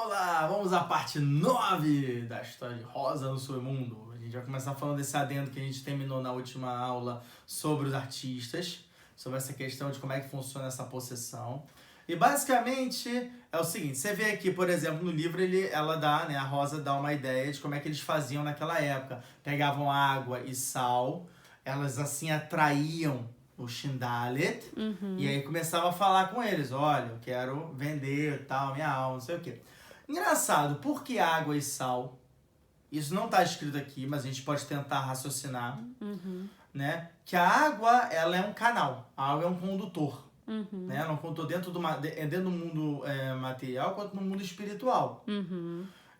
Olá, vamos à parte 9 da história de Rosa no Submundo. A gente vai começar falando desse adendo que a gente terminou na última aula sobre os artistas, sobre essa questão de como é que funciona essa possessão. E basicamente é o seguinte, você vê aqui, por exemplo, no livro a Rosa dá uma ideia de como é que eles faziam naquela época. Pegavam água e sal, elas assim atraíam o Shindalet, e aí começava a falar com eles, olha, eu quero vender tal, minha alma, não sei o quê. Engraçado, por que água e sal? Isso não está escrito aqui, mas a gente pode tentar raciocinar, né? Que a água, ela é um canal, a água é um condutor, né? Ela é um condutor dentro do mundo material quanto no mundo espiritual.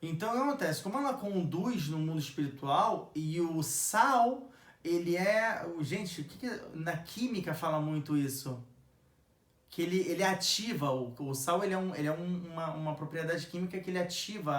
Então, o que acontece? Como ela conduz no mundo espiritual e o sal... Ele é... Gente, na química fala muito isso. Que ele ativa... O sal ele é uma propriedade química que ele ativa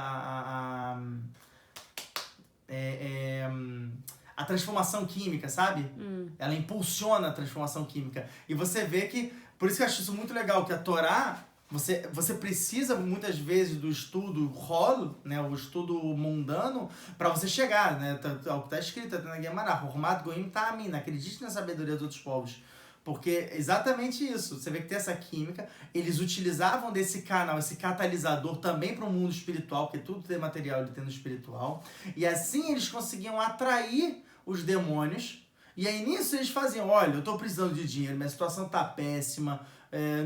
a transformação química, sabe? Ela impulsiona a transformação química. E você vê que... Por isso que eu acho isso muito legal, que a Torá... Você precisa, muitas vezes, do estudo rol, né, o estudo mundano, para você chegar, né, ao que está escrito na Guemará, Hormat Goim Ta'amin, acredite na sabedoria dos outros povos. Porque é exatamente isso, você vê que tem essa química, eles utilizavam desse canal, esse catalisador também para o mundo espiritual, porque tudo tem material ele tem no espiritual, e assim eles conseguiam atrair os demônios, e aí nisso eles faziam, olha, eu estou precisando de dinheiro, minha situação está péssima,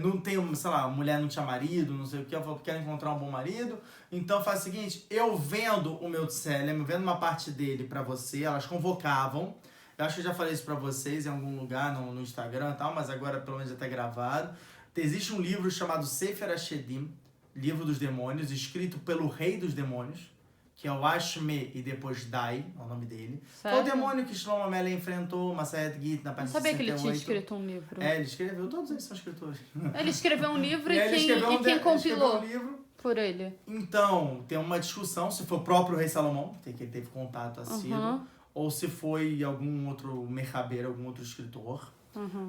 não tenho, sei lá, a mulher não tinha marido, não sei o que, eu quero encontrar um bom marido, então faz o seguinte, eu vendo o meu tselem, eu vendo uma parte dele pra você, elas convocavam, eu acho que eu já falei isso pra vocês em algum lugar, no Instagram e tal, mas agora pelo menos já tá gravado. Existe um livro chamado Sefer HaShedim, Livro dos Demônios, escrito pelo rei dos demônios, que é o Ashme e depois Dai, é o nome dele. Sério? Foi o demônio que Shlomo Amelech enfrentou, Masayat Git, na página 68. Não sabia que ele tinha escrito um livro. Ele escreveu, todos eles são escritores. Ele escreveu um livro e Ele quem compilou escreveu um livro. por ele? Então, tem uma discussão se foi o próprio rei Salomão, que ele teve contato assíduo, ou se foi algum outro mercabeiro, algum outro escritor.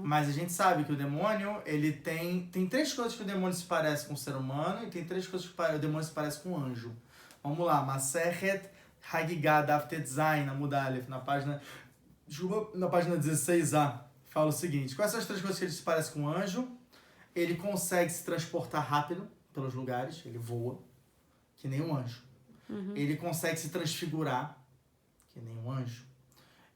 Mas a gente sabe que o demônio, ele tem três coisas que o demônio se parece com o ser humano e tem três coisas que o demônio se parece com o anjo. Vamos lá, Masechet Hagigah Daf Tetzain, na Mudalef, na página 16a, fala o seguinte, quais são as três coisas que ele se parece com um anjo? Ele consegue se transportar rápido pelos lugares, ele voa, que nem um anjo. Ele consegue se transfigurar, que nem um anjo.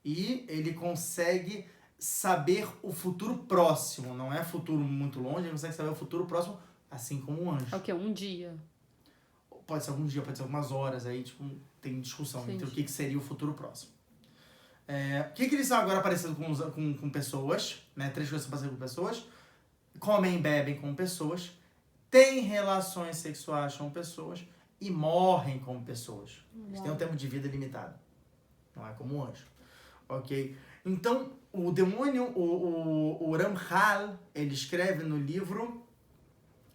E ele consegue saber o futuro próximo, não é futuro muito longe, ele consegue saber o futuro próximo, assim como um anjo. É o quê? Um dia? Pode ser alguns dias, pode ser algumas horas, aí tipo, tem discussão entre o que seria o futuro próximo. O que eles são agora parecidos com pessoas, né? Três coisas parecidas com pessoas. Comem e bebem com pessoas, têm relações sexuais com pessoas e morrem como pessoas. Eles têm um tempo de vida limitado. Não é como um anjo. Ok? Então, o demônio, o Ramchal, ele escreve no livro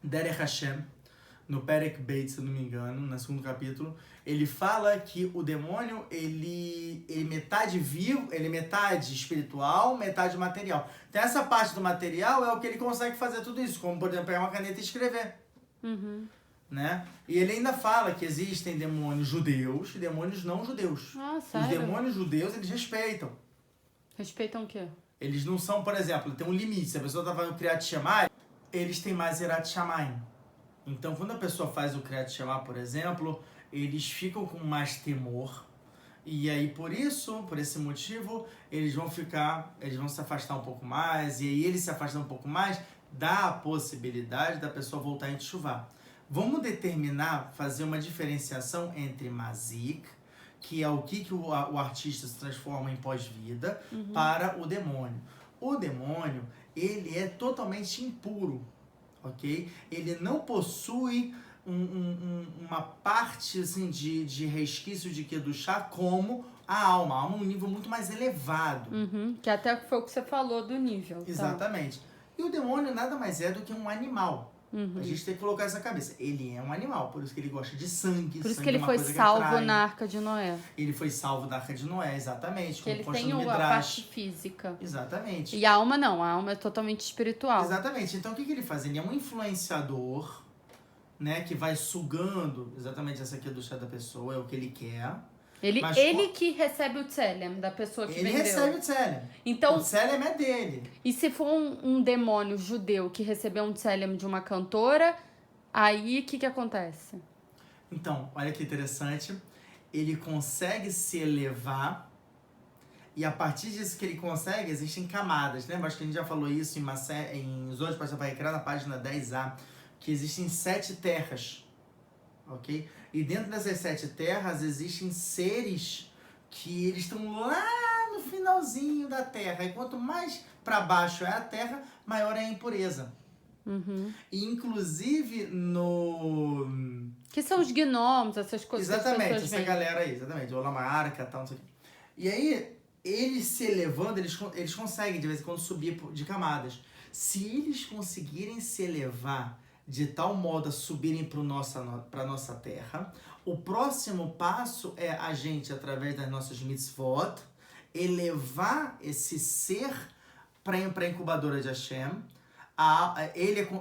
Derech Hashem, no Perek Beit, se eu não me engano, no segundo capítulo, ele fala que o demônio, ele metade vivo, ele metade espiritual, metade material. Então essa parte do material é o que ele consegue fazer tudo isso, como por exemplo pegar uma caneta e escrever. Né? E ele ainda fala que existem demônios judeus e demônios não judeus. Ah, sério? Os demônios judeus, eles respeitam. Respeitam o quê? Eles não são, por exemplo, tem um limite. Se a pessoa está fazendo o Kriyat Shema, eles têm mais Yirat Shamayim. Então, quando a pessoa faz o Kriyat Shema, por exemplo, eles ficam com mais temor. E aí, por esse motivo, eles vão se afastar um pouco mais. E aí, eles se afastando um pouco mais, dá a possibilidade da pessoa voltar a enxuvar. Vamos fazer uma diferenciação entre Mazik, que é o que o artista se transforma em pós-vida, para o demônio. O demônio, ele é totalmente impuro. Ok? Ele não possui uma parte assim, de resquício de Kedushá como a alma. A alma é um nível muito mais elevado. Que até foi o que você falou do nível. Exatamente. Tá? E o demônio nada mais é do que um animal. A gente tem que colocar essa cabeça. Ele é um animal, por isso que ele gosta de sangue. Por isso sangue que ele foi salvo na Arca de Noé. Ele foi salvo da Arca de Noé, exatamente. Que ele tem a parte física. Exatamente. E a alma não, a alma é totalmente espiritual. Exatamente. Então o que ele faz? Ele é um influenciador, né, que vai sugando exatamente essa Kedushá da pessoa, é o que ele quer. Ele que recebe o tselem da pessoa que vendeu. Ele recebe o tselem. Então, o tselem é dele. E se for um demônio judeu que recebeu um tselem de uma cantora, aí o que acontece? Então, olha que interessante. Ele consegue se elevar e a partir disso que ele consegue, existem camadas. Lembra? Acho que a gente já falou isso em Zod Passaparicrá, na página 10a, que existem 7 terras. Ok? E dentro dessas 7 terras existem seres que eles estão lá no finalzinho da terra. E quanto mais para baixo é a terra, maior é a impureza. E inclusive no... Que são os gnomos, essas coisas. Exatamente, essa galera aí, exatamente. O Olamarca, tal, não sei o quê. E aí, eles se elevando, eles conseguem de vez em quando subir de camadas. Se eles conseguirem se elevar de tal modo a subirem para a nossa terra, o próximo passo é a gente, através das nossas mitzvot, elevar esse ser para a incubadora de Hashem.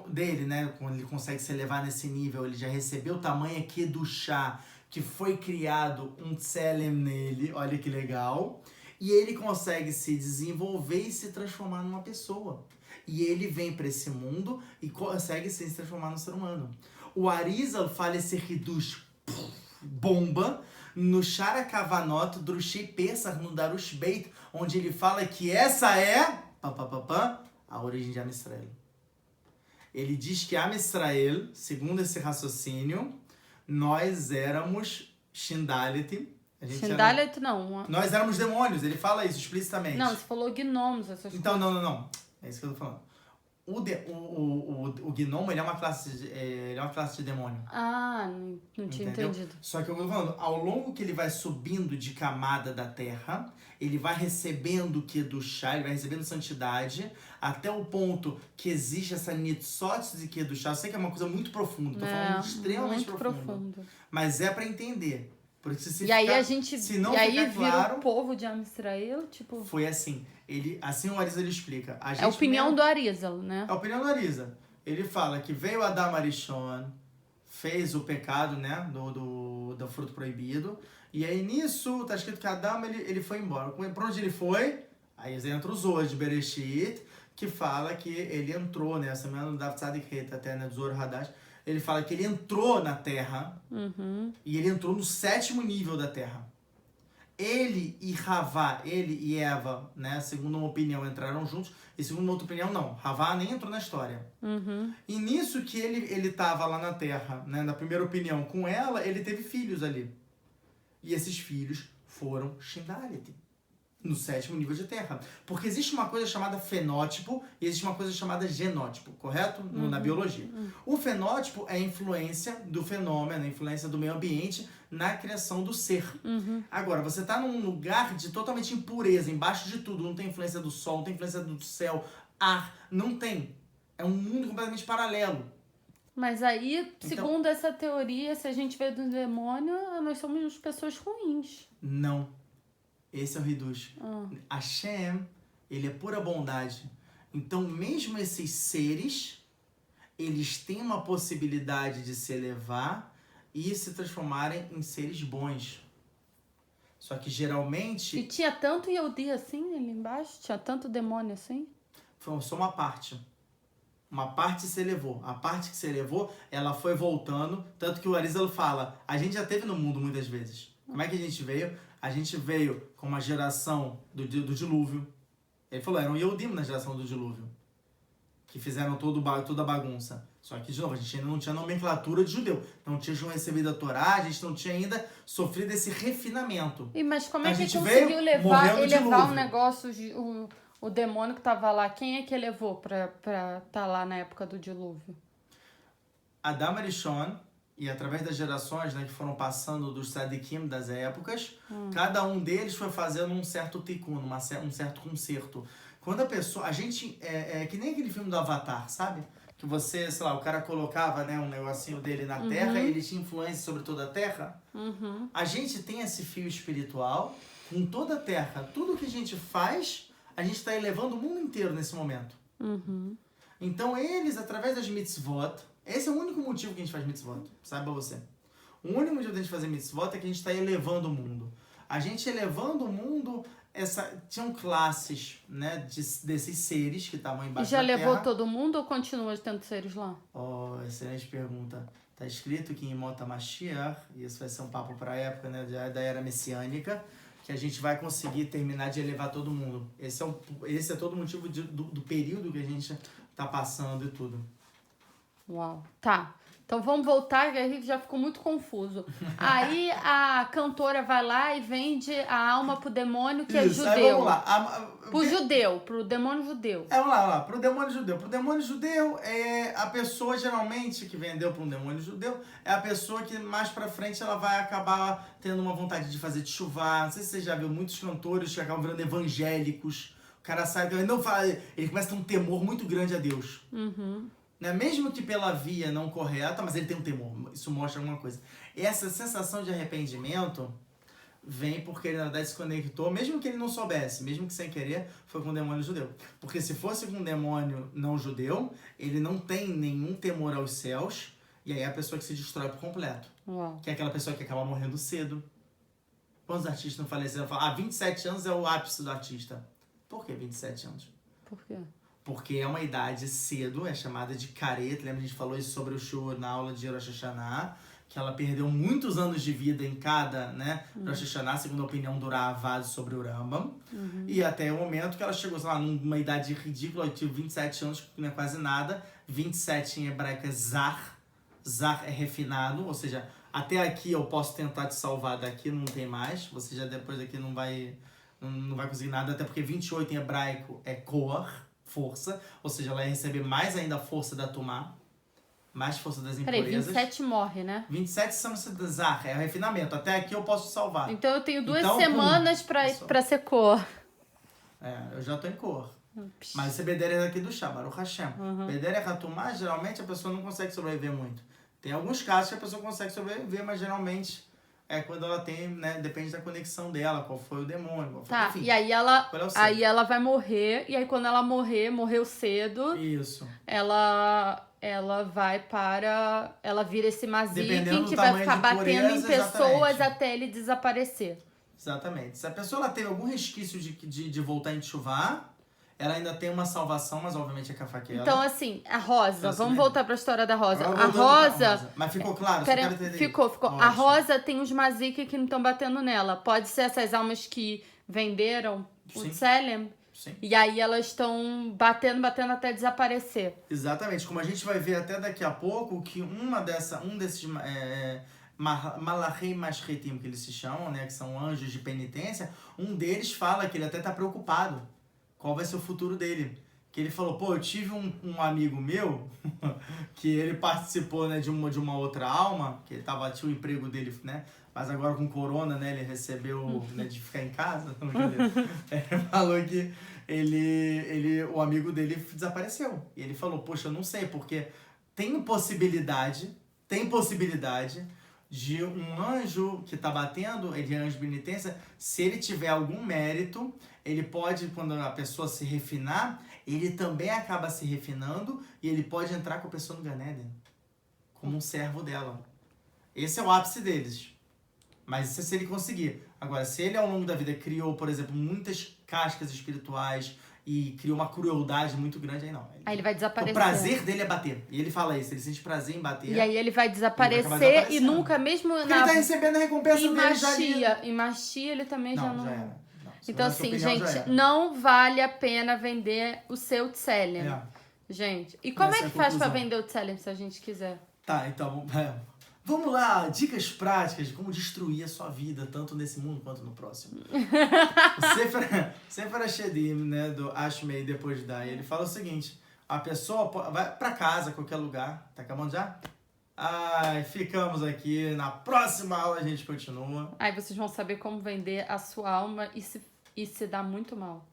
Dele, né, quando ele consegue se elevar nesse nível, ele já recebeu tamanha Kedushá, que foi criado um tselem nele, olha que legal, e ele consegue se desenvolver e se transformar numa pessoa. E ele vem para esse mundo e consegue se transformar num ser humano. O Arizal fala esse Hidush bomba no Shara Kavanot, Drushei Pesach, no Darush Beit, onde ele fala que essa é a origem de Am Israel. Ele diz que Am Israel, segundo esse raciocínio, nós éramos Shindalet. Shindalet não. Nós éramos demônios, ele fala isso explicitamente. Não, você falou gnomos, essas coisas. Então, não. É isso que eu tô falando. O gnomo, ele é uma classe de demônio. Ah, não tinha entendido. Só que eu tô falando, ao longo que ele vai subindo de camada da terra, ele vai recebendo Kedushá, ele vai recebendo santidade, até o ponto que existe essa Nitzot de Kedushá. Eu sei que é uma coisa muito profunda, tô falando extremamente profundo. Mas é pra entender. Porque se vira claro, o povo de Am Israel, tipo... Foi assim. Assim o Arizal explica. É a opinião do Arizal, né? É a opinião do Arizal. Ele fala que veio Adam Arishon, fez o pecado, né, do fruto proibido, e aí nisso tá escrito que Adam ele foi embora. Pra onde ele foi? Aí entra o Zohar de Bereshit, que fala que ele entrou, né, essa semana do Dav Tzadik até, né, do Zohar Hadash, ele fala que ele entrou na Terra, e ele entrou no 7º nível da Terra. Ele e Havá, ele e Eva, né, segundo uma opinião, entraram juntos, e segundo uma outra opinião, não. Havá nem entrou na história. E nisso que ele tava lá na Terra, né, na primeira opinião, com ela, ele teve filhos ali. E esses filhos foram Shindalet, no 7º nível de Terra. Porque existe uma coisa chamada fenótipo e existe uma coisa chamada genótipo, correto? Na biologia. O fenótipo é a influência do fenômeno, a influência do meio ambiente na criação do ser. Agora, você tá num lugar de totalmente impureza, embaixo de tudo, não tem influência do sol, não tem influência do céu, ar, não tem. É um mundo completamente paralelo. Mas aí, segundo essa teoria, se a gente vê do demônio, nós somos pessoas ruins. Não. Esse é o Hidush. Hashem, ele é pura bondade. Então, mesmo esses seres, eles têm uma possibilidade de se elevar e se transformarem em seres bons. Só que geralmente... E tinha tanto Yehudi assim ali embaixo? Tinha tanto demônio assim? Foi só uma parte. Uma parte se elevou. A parte que se elevou, ela foi voltando. Tanto que o Arizal fala, a gente já teve no mundo muitas vezes. Como é que a gente veio? A gente veio com uma geração do dilúvio. Ele falou, eram Yehudim na geração do dilúvio. Que fizeram toda a bagunça. Só que, de novo, a gente ainda não tinha nomenclatura de judeu. Não tinha recebido a Torá, a gente não tinha ainda sofrido esse refinamento. Mas como é que ele conseguiu elevar o negócio, o demônio que estava lá? Quem é que elevou para estar lá na época do dilúvio? Adam Arishon, e através das gerações, né, que foram passando dos tzadikim das épocas, cada um deles foi fazendo um certo tikkun, um certo conserto. Quando a pessoa... A gente... É que nem aquele filme do Avatar, sabe? Que você, sei lá, o cara colocava, né, um negocinho dele na terra e ele tinha influência sobre toda a terra. A gente tem esse fio espiritual com toda a terra. Tudo que a gente faz, a gente está elevando o mundo inteiro nesse momento. Então eles, através das mitzvot, Esse é o único motivo que a gente faz mitzvot, saiba você. O único motivo da gente fazer mitzvot é que a gente está elevando o mundo. A gente elevando o mundo, tinham classes, né, desses seres que estavam embaixo da terra. E já levou todo mundo ou continua tendo seres lá? Excelente pergunta. Tá escrito que em Mota Mashiach, e isso vai ser um papo para a época, né, da era messiânica, que a gente vai conseguir terminar de elevar todo mundo. Esse é todo o motivo do período que a gente tá passando e tudo. Uau. Tá. Então vamos voltar, que a gente já ficou muito confuso. Aí a cantora vai lá e vende a alma pro demônio que é judeu. Aí vamos lá. Pro demônio judeu. Vamos lá. Pro demônio judeu. Pro demônio judeu, a pessoa geralmente que vendeu para um demônio judeu é a pessoa que mais pra frente ela vai acabar tendo uma vontade de fazer teshuvah. Não sei se você já viu muitos cantores que acabam virando evangélicos. O cara sai, ele começa a ter um temor muito grande a Deus. Uhum. Né? Mesmo que pela via não correta, mas ele tem um temor. Isso mostra alguma coisa. Essa sensação de arrependimento vem porque ele na verdade se conectou, mesmo que ele não soubesse, mesmo que sem querer, foi com um demônio judeu. Porque se fosse com um demônio não judeu, ele não tem nenhum temor aos céus, e aí é a pessoa que se destrói por completo. Uau. Que é aquela pessoa que acaba morrendo cedo. Quantos artistas não faleceram? 27 anos é o ápice do artista. Por que 27 anos? Por quê? Porque é uma idade cedo, é chamada de caret. Lembra que a gente falou isso sobre o show na aula de Rosh Hashanah, que ela perdeu muitos anos de vida em cada, né, Rosh Hashanah, segundo a opinião do Ravad sobre o Rambam. E até o momento que ela chegou, sei lá, numa idade ridícula, eu tive 27 anos, que não é quase nada. 27 em hebraico é zar. Zar é refinado, ou seja, até aqui eu posso tentar te salvar, daqui não tem mais. Você já depois daqui não vai conseguir nada, até porque 28 em hebraico é koach, força, ou seja, ela ia receber mais ainda a força da Tumá, mais força das impurezas. Peraí, 27 morre, né? 27 são zar, é o refinamento. Até aqui eu posso te salvar. Então eu tenho 2 semanas pra ser cor. Eu já tô em cor. Mas esse Beder é daqui do Shá, Baruch Hashem. Beder é Hatumá, geralmente a pessoa não consegue sobreviver muito. Tem alguns casos que a pessoa consegue sobreviver, mas geralmente é quando ela tem, né, depende da conexão dela, qual foi o demônio, qual foi, tá, enfim, e aí ela vai morrer, e aí quando ela morreu cedo, isso. Ela vai ela vira esse mazique que vai ficar batendo em pessoas exatamente. Até ele desaparecer. Exatamente. Se a pessoa ela teve algum resquício de voltar em teshuvah, ela ainda tem uma salvação, mas obviamente é cafaquela. Então, assim, a Rosa, vamos voltar para a história da Rosa. A Rosa... Mas ficou claro? Ficou. Ótimo. A Rosa tem uns mazique que não estão batendo nela. Pode ser essas almas que venderam o Tselem. Sim. E aí elas estão batendo até desaparecer. Exatamente. Como a gente vai ver até daqui a pouco, que um desses Malachei Mashretim, que eles se chamam, né, que são anjos de penitência, um deles fala que ele até está preocupado. Qual vai ser o futuro dele? Que ele falou, eu tive um amigo meu que ele participou, né, de uma outra alma, que ele tinha o emprego dele, né, mas agora com corona, né, ele recebeu, né, de ficar em casa. Ele falou que o amigo dele desapareceu. E ele falou, poxa, eu não sei, porque tem possibilidade de um anjo que tá batendo, ele é anjo de penitência, se ele tiver algum mérito, ele pode, quando a pessoa se refinar, ele também acaba se refinando e ele pode entrar com a pessoa no Gan Eden, como um servo dela. Esse é o ápice deles. Mas isso é se ele conseguir. Agora, se ele ao longo da vida criou, por exemplo, muitas cascas espirituais e criou uma crueldade muito grande, aí não. Aí ele vai desaparecer. O prazer dele é bater. E ele fala isso, ele sente prazer em bater. E aí ele vai desaparecer e nunca, mesmo porque ele tá recebendo a recompensa dele já ali. Em Machia ele também já não... Já era. Então, assim, gente, não vale a pena vender o seu Tselem. Gente, e como é que faz pra vender o Tselem se a gente quiser? Tá, então, vamos lá, dicas práticas de como destruir a sua vida, tanto nesse mundo quanto no próximo. O Sefer HaShedim, né, do Ashmei depois de Dai, ele fala o seguinte, a pessoa vai pra casa, qualquer lugar, tá acabando já? Ficamos aqui, na próxima aula a gente continua. Aí vocês vão saber como vender a sua alma e se dar muito mal.